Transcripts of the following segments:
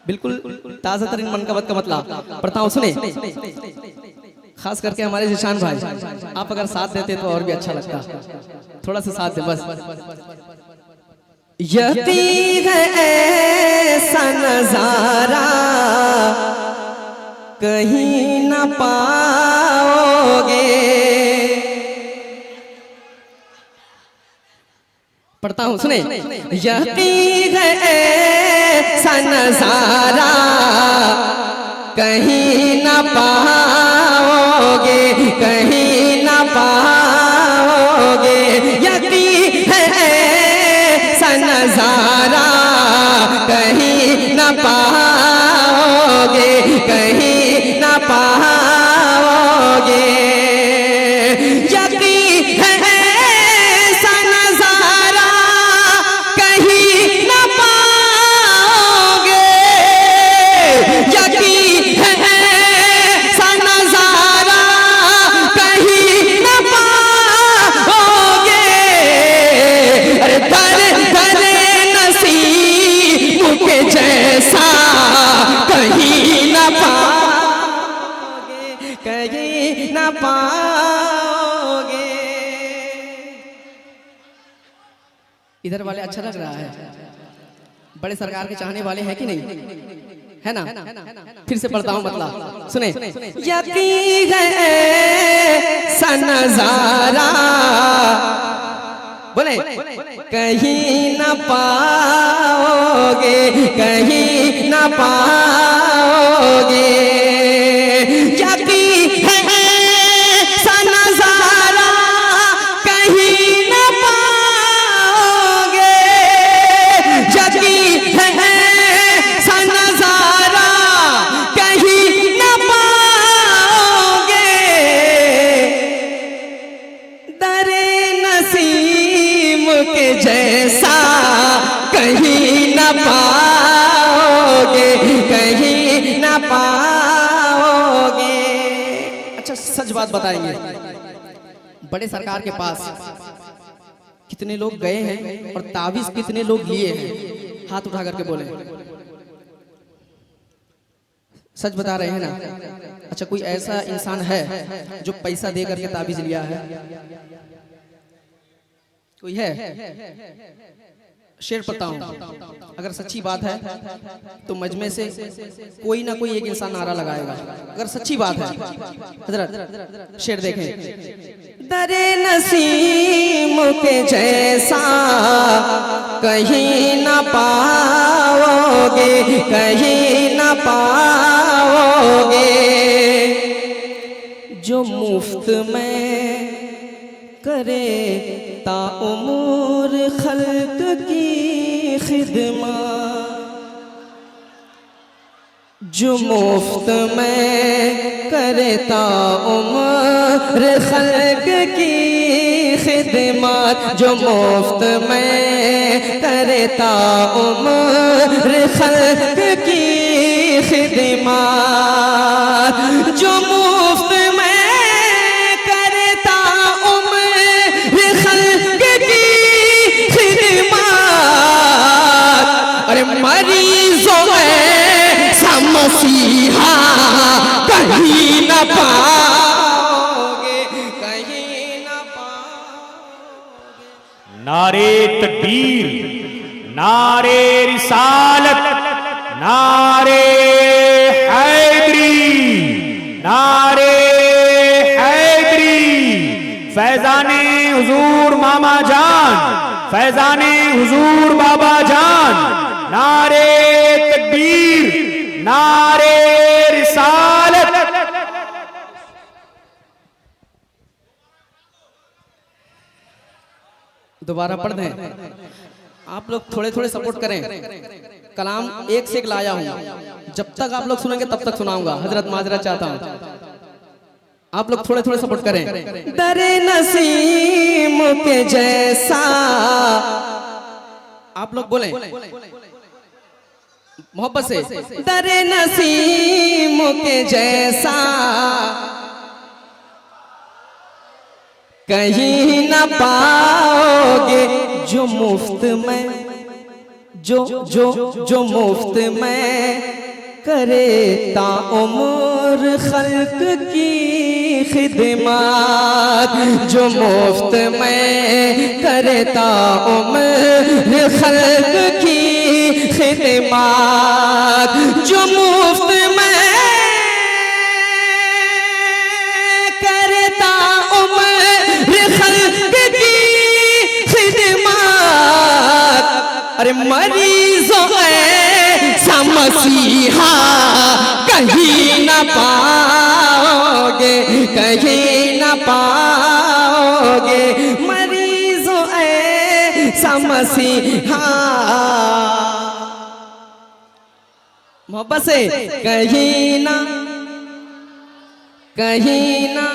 बिल्कुल ताज़ा तरीन मनकबत का मतलब पढ़ता हूँ, सुने। खास करके हमारे जिशान भाई, आप अगर साथ देते तो और भी अच्छा लगता। थोड़ा सा साथ दे बस। यकीन है ऐसा नजारा कहीं न पाओगे। पढ़ता हूँ, सुने। यकीन है ऐसा नजारा कहीं न पाओगे, कहीं न पाओगे। यकीन है ऐसा नजारा कहीं न पाओगे, कहीं न पाओगे। यकीन है ऐसा नजारा कहीं न पाओगे। यकीन है ऐसा नजारा कहीं न पाओगे। अरे नसीब के जैसा कहीं न पाओगे, कहीं न पाओगे। इधर वाले अच्छा लग रहा है, बड़े सरकार के चाहने वाले हैं कि नहीं, है ना? फिर से पढ़ता हूँ मतलब, सुने। यकीन है ऐसा नजारा, बोले, कहीं न पाओगे, कहीं न पाओगे। यकीन है ऐसा नजारा कहीं न पाओगे। यकीन है ऐसा नजारा कहीं न पाओगे। दरे नसीम के जैसा कहीं न पाओगे, कहीं न पाओगे। अच्छा सच बात बताएंगे, बड़े सरकार के पास कितने लोग गए हैं और ताबीज कितने लोग लिए हैं? हाथ उठा करके बोले, सच बता रहे हैं ना? अच्छा कोई ऐसा इंसान है जो पैसा दे करके ताबीज लिया है? कोई है? शेर पता हूं, अगर सच्ची बात है तो मजमे से कोई ना कोई एक इंसान नारा लगाएगा, अगर सच्ची बात है। हजरत शेर देखें। दरे नसीम के जैसा कहीं न पाओगे, कहीं न पाओगे। जो मुफ्त में करे ताउमूर खल्क की खिदमत, जो मुफ्त में करे ताउमूर खल्क की खिदमत, जो मुफ्त में करे ताउमूर खल्क की खिदमत, जो मुफ्त में मरीजों ऐसा मसीहा कहीं न पाओगे, कहीं न पाओगे। नारे तकबीर, नारे रिसालत, नारे हैदरी, नारे हैदरी। फैजाने हुजूर मामा जान, फैजाने हुजूर बाबा जान। नारे तकबीर, नारे रिसालत। दोबारा पढ़ दें, आप लोग थोड़े थोड़े सपोर्ट करें। कलाम एक से एक लाया हूं, जब तक आप लोग सुनेंगे तब तक सुनाऊंगा। हजरत माजरा चाहता हूं, आप लोग थोड़े थोड़े सपोर्ट करें। दरे नसीम के जैसा, आप लोग बोलें मोहब्बत से। दरे नसीम के जैसा कहीं न पाओगे, जो मुफ्त में जो मुफ्त में करे ता उम्र खल्क की खिदमत, जो मुफ्त में करे ता उम्र खल्क की खिदमत, जो मुफ्त में करे ता उम्र खल्क की खिदमत। अरे मरीजों ऐसा मसीहा कहीं न पाओगे, कहीं न पाओगे, मरीजों ऐसा मसीहा। मोहब्बत से कहीं ना कहीं ना।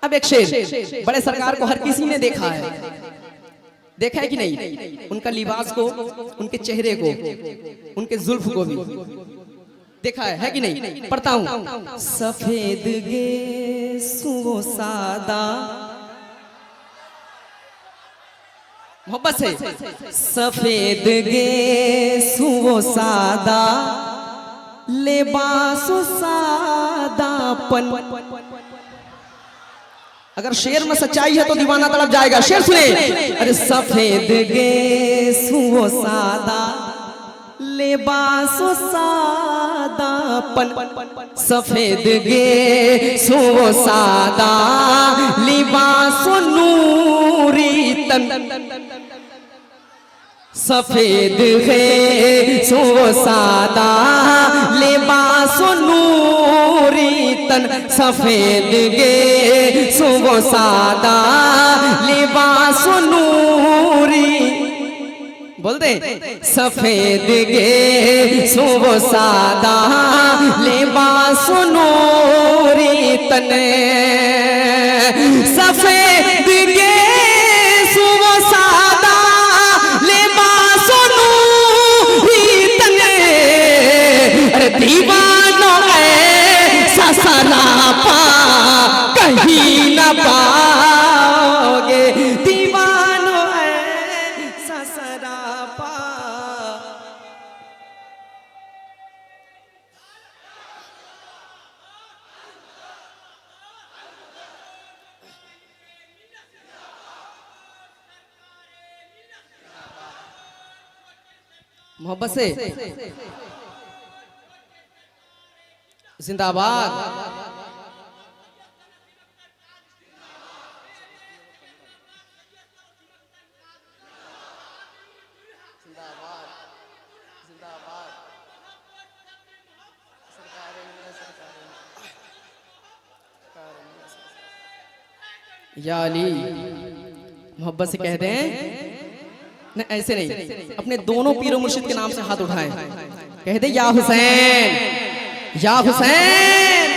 अब एक शेर, बड़े सरकार को हर किसी ने देखा है, देखा है कि नहीं? उनका लिबास को, उनके चेहरे को, उनके जुल्फ को भी देखा है कि नहीं? पढ़ता हूं। सफेद गेसुओ सादा, मोहब्बत से, सफेद गेसुओ सादा, लिबासो सादापन। अगर शेर में सच्चाई है तो दीवाना तड़प जाएगा। शेर सुने। अरे सफेद गेसुओ सादा, लिबासो सादापन, सफेद गेसुओ सादा, लिबासो नूरी तन, सफेद गेसुओ सादा, लिबासो नूरी तन, सफेद गेसुओ सादा, लिबासो नूरी। बोल दे। सफेद गेसुओ सादा, लिबासो नूरी तन, सफेद गेसुओ सादा, लिबासो नूरी तन। अरे दीवानो ऐसा सरापा कहीं न पाओगे, दीवानो ऐसा सरापा। मोहब्बत से जिंदाबाद। या अली, मोहब्बत से कह दें न, ऐसे नहीं, अपने दोनों पीरों मुर्शिद के नाम से हाथ उठाएं, कह दे या हुसैन, या हुसैन,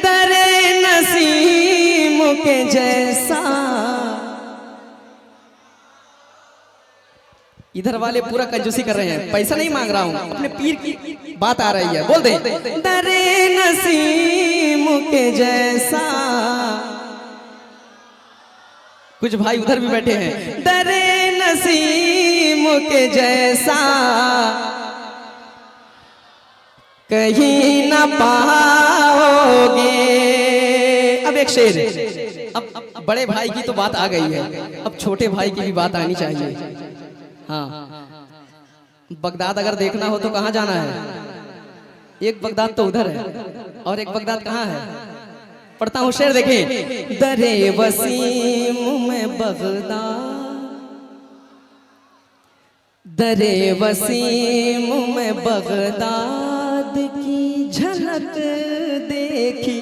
दरे नसीम के जैसा। इधर वाले पूरा कंजूसी कर रहे हैं, पैसा नहीं मांग रहा हूं, अपने पीर की बात आ रही है। बोल दे। दरे नसीम के जैसा। कुछ भाई उधर भी बैठे हैं। दरे नसीम के जैसा कहीं न पाओगे। अब एक शेर, अब बड़े भाई की तो बात आ गई है, अब छोटे भाई की भी बात आनी चाहिए। हाँ, बगदाद अगर देखना हो तो कहाँ जाना है? एक बगदाद तो उधर है और एक बगदाद कहाँ है? पढ़ता हूँ शेर, देखें। दरे वसीम में बगदाद, दरे वसीम में बगदाद की झलक देखी,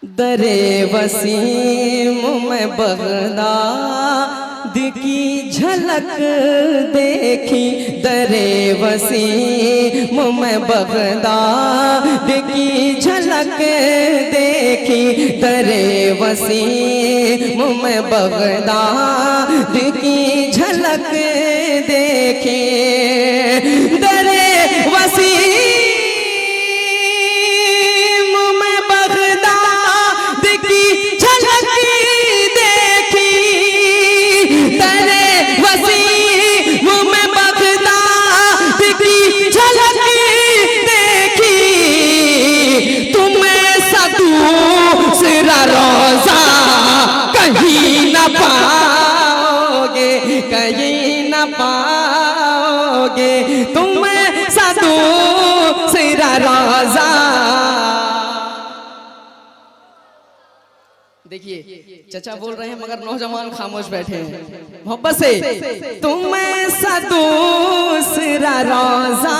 दरे वसीम में बगदाद की झलक देखी, दरे वसीम में बगदाद की झलक देखी, दरे वसीम में बगदाद की झलक देखी, दरे वसीम में बगदाद की झलक देखी, दरे वसीम तुम सा दूसरा रोजा। देखिए चचा बोल रहे हैं मगर नौजवान खामोश बैठे हैं। मोहब्बत से, तुम सा दूसरा रोजा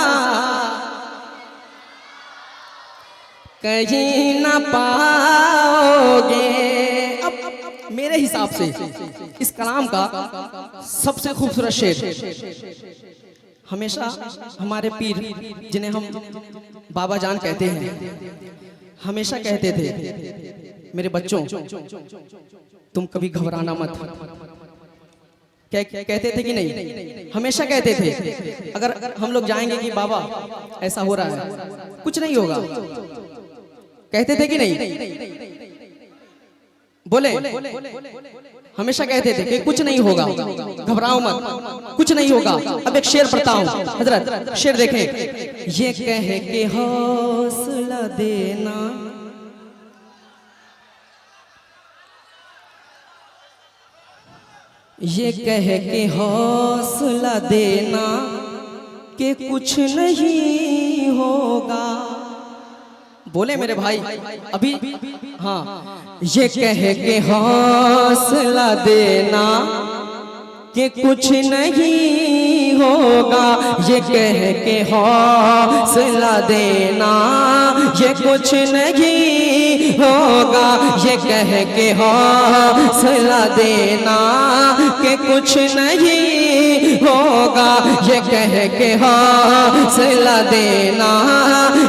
कहीं ना पाओगे। अब मेरे हिसाब से इस कलाम का सबसे खूबसूरत शेर हमेशा हमारे पीर, जिन्हें हम बाबा जान कहते हैं, हमेशा कहते थे, मेरे बच्चों तुम कभी घबराना मत। कहते थे कि नहीं? हमेशा कहते थे। अगर हम लोग जाएंगे कि बाबा ऐसा हो रहा है, कुछ नहीं होगा, कहते थे कि नहीं? बोले हमेशा कहते थे कि कुछ नहीं होगा, घबराओ मत, कुछ नहीं होगा। अब एक शेर पढ़ता हूं हजरत, शेर देखें। ये कह के हौसला देना, ये कह के हौसला देना कि कुछ नहीं होगा। बोले मेरे भाई अभी, हाँ, ये कह के हौसला देना कि कुछ नहीं होगा, ये कह के हौसला देना ये कुछ नहीं होगा, ये कह के हौसला देना कि कुछ नहीं होगा, ये कह के हौसला देना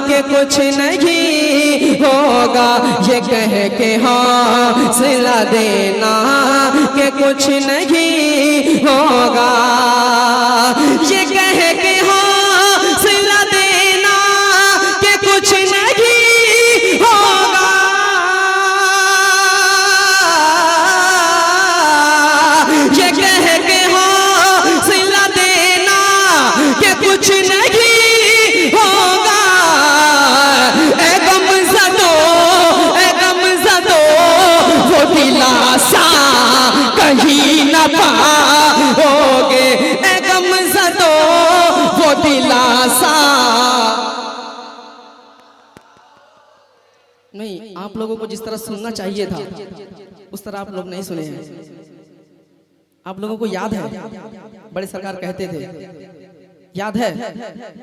कि कुछ नहीं होगा, ये कह के हौसला देना कि कुछ नहीं होगा, ये कह के हौसला देना कि कुछ नहीं होगा, ये कह के हौसला देना कि कुछ नहीं होगा। ए गमज़दो, ए गमज़दो वो दिलासा कहीं न पाओगे, ए गमज़दो वो दिलासा। नहीं, आप लोगों को जिस तरह सुनना चाहिए था उस तरह आप लोग नहीं सुने हैं। आप लोगों को याद है बड़े सरकार कहते थे, याद है?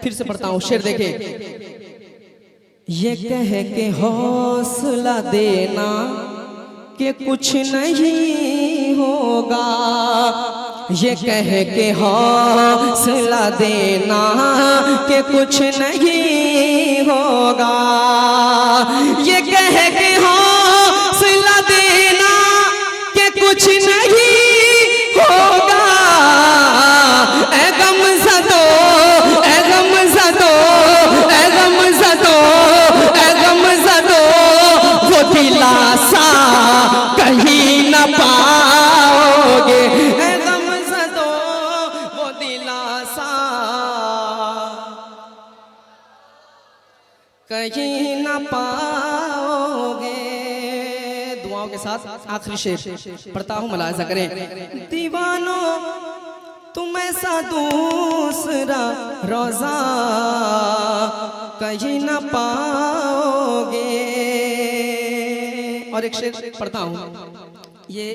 फिर से पढ़ता हूं शेर, देखे। ये कह के हौसला देना कि कुछ नहीं होगा, ये कह के हौसला देना कि कुछ नहीं होगा, ये कह के हौसला देना कि कुछ नहीं होगा। ए गमज़दो, ए गमज़दो, ए गमज़दो, ए गमज़दो वो दिलासा कहीं न पाओगे, ए गमज़दो वो दिलासा कहीं न पाओगे। दुआओं के साथ आखिरी शेर पढ़ता हूं, मुलाहिज़ा करें। दीवानो तुम ऐसा दूसरा रोजा कहीं न पाओगे। और एक शेर पढ़ता हूं, ये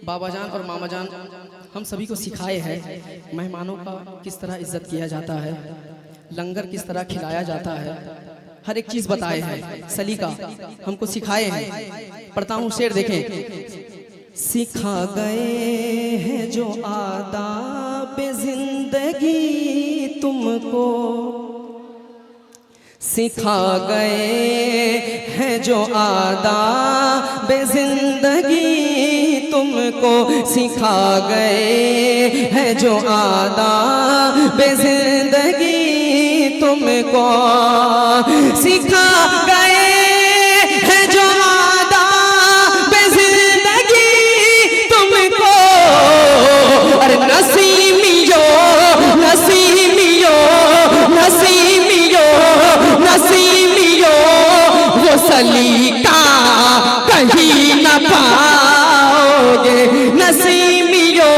बाबा जान और मामा जान हम सभी को सिखाए हैं मेहमानों का किस तरह इज्जत किया जाता है, लंगर किस तरह खिलाया जाता है, हर एक चीज बताए हैं, सलीका हमको सिखाए हैं। पढ़ता हूँ शेर, देखें। सिखा गए हैं जो आदाब जिंदगी तुमको, सिखा गए हैं जो आदाब जिंदगी तुमको, सिखा गए हैं जो आदाब जिंदगी तुमको, सिखा गए हैं जो आदाब जिंदगी तुमको। अरे नसीमियो, नसीमियो, नसीमियो, नसीमियो वो सलीका कहीं न पाओगे, नसीमियो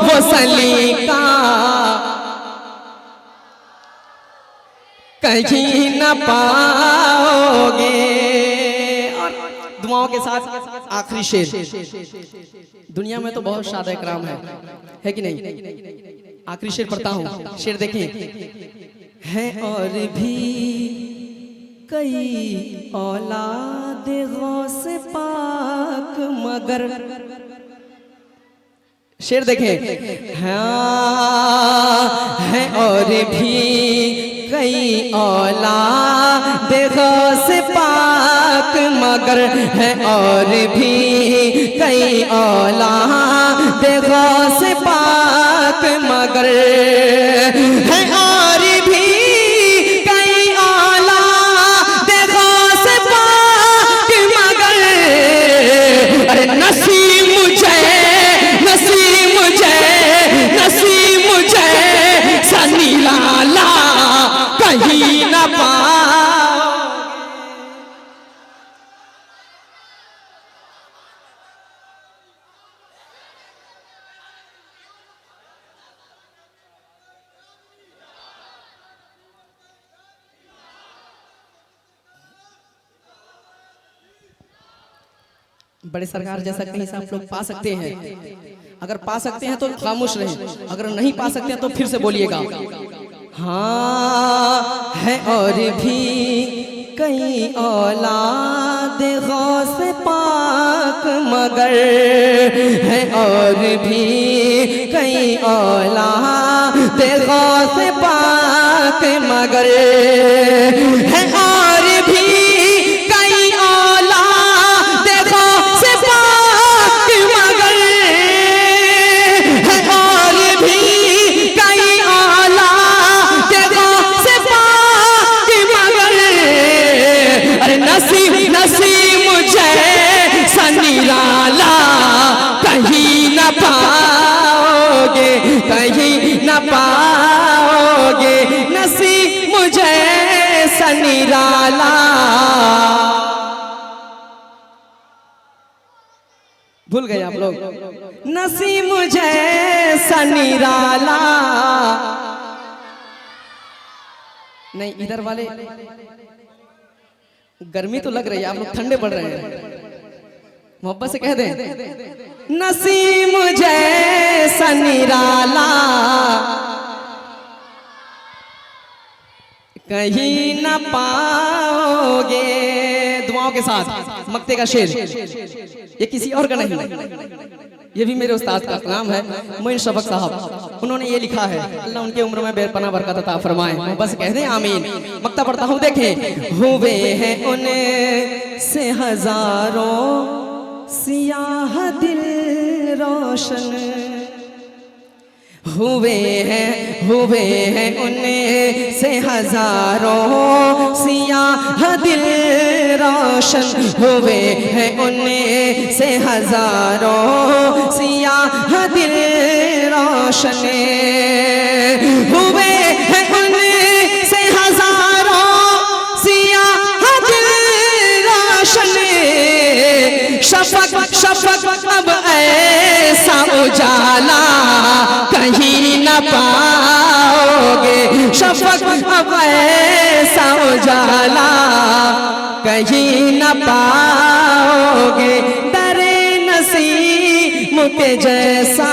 वो सलीका कहीं न पाओगे। और दुआओं के साथ आखिरी शेर। दुनिया में तो बहुत शादा इकराम है कि नहीं? आखिरी शेर पढ़ता हूँ, शेर देखें। है और भी कई औलाद गौस पाक मगर, शेर देखें। हाँ है और भी कई औलाद गौस पाक मगर, है और भी कई औलाद गौस पाक मगर, है और भी कई औलाद गौस पाक मगर। अरे नसीब मुझे, नसीब मुझे, नसीब मुझे सनी लाला कहीं न पाओ। बड़े सरकार जैसा कहीं से आप लोग पा सकते हैं। अगर पा सकते हैं तो खामोश रहें, अगर नहीं पा सकते हैं तो फिर से बोलिएगा। हाँ है और भी कई औलाद गौस पाक मगर, है और भी कई औलाद गौस पाक मगर, है और भी कई औलाद गौस पाक मगर, है और भी कई औलाद गौस पाक मगर। अरे नसीब, नसीब मुझे सनी लाला कहीं न पाओगे, कहीं न पाओगे। नसीब मुझे सनी लाला। भूल गए आप लोग? नसीब मुझे सनी लाला। नहीं, इधर वाले गर्मी तो लग रही है, आप लोग ठंडे पड़ रहे हैं। मोहब्बत से कह दें, नसीब मुझे सनी लाला कहीं न पाओगे। दुआओं के साथ मक्ते का शेर, ये किसी और का नहीं, ये भी मेरे उस्ताद का नाम है मोइन शफक साहब। उन्होंने ये लिखा है, अल्लाह उनके उम्र में बेपनाह बरकत अता फरमाए। बस कह दें आमीन। मक्ता पढ़ता हूँ, देखें। हुए हैं उन्हें से हजारों सियाह दिल रोशन, हुए हैं उन्हें से हजारों सियाह दिल रोशन, हुए हैं उन्हें से हजारों सियाह दिल रोशन, हुए हैं उन्हें से हजारों सियाह दिल रोशन। शफक शफक अब ऐसा उजाला कहीं न पाओगे, शफक अब ऐसा उजाला कहीं न पाओगे। दरे नसीब के जैसा